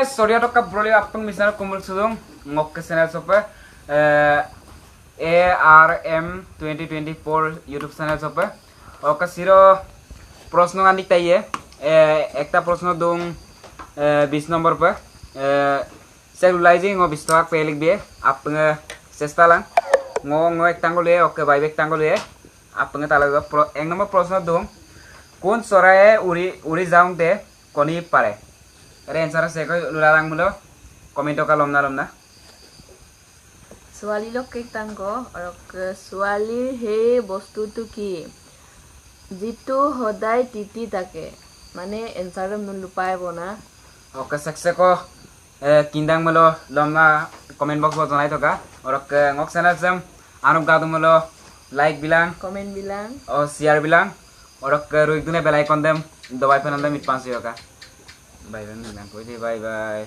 Sorry atau kabroli apa misalnya kumpul sudung ngok ke channel sopa ARM 2024 YouTube channel sopa oke siro প্রশ্ন আনিক তাইয়ে একটা প্রশ্ন দুং 20 নম্বর পর সেলুলাইজিং ও 20 টাকা pay লিখবে আপনি চেষ্টা লাং ngो एक टांगो ले ओके भाई एक टांगो ले आपने ताला एक नंबर प्रश्न दूं कौन चराए उड़ी उड़ी जाऊं दे कनी पारे अरे आंसर से को लुलारांग मुलो कमेंट का लमना ছোৱালী লোক কেক টাংগ আৰু ছোৱালীৰ সেই বস্তুটো কি যিটো সদায় তিতি থাকে মানে এনসারম নুন লুপায় বনা ओके सक्से को किंदांग मुलो लमना कमेंट बॉक्स में जनाई थका और ngok channel sem anup gadu mulo like bilang comment bilang और share bilang और रुक दुने बेल आइकन देम दबाई फैन अंदर मिट पांच होगा बाय बाय कोई बे बाय बाय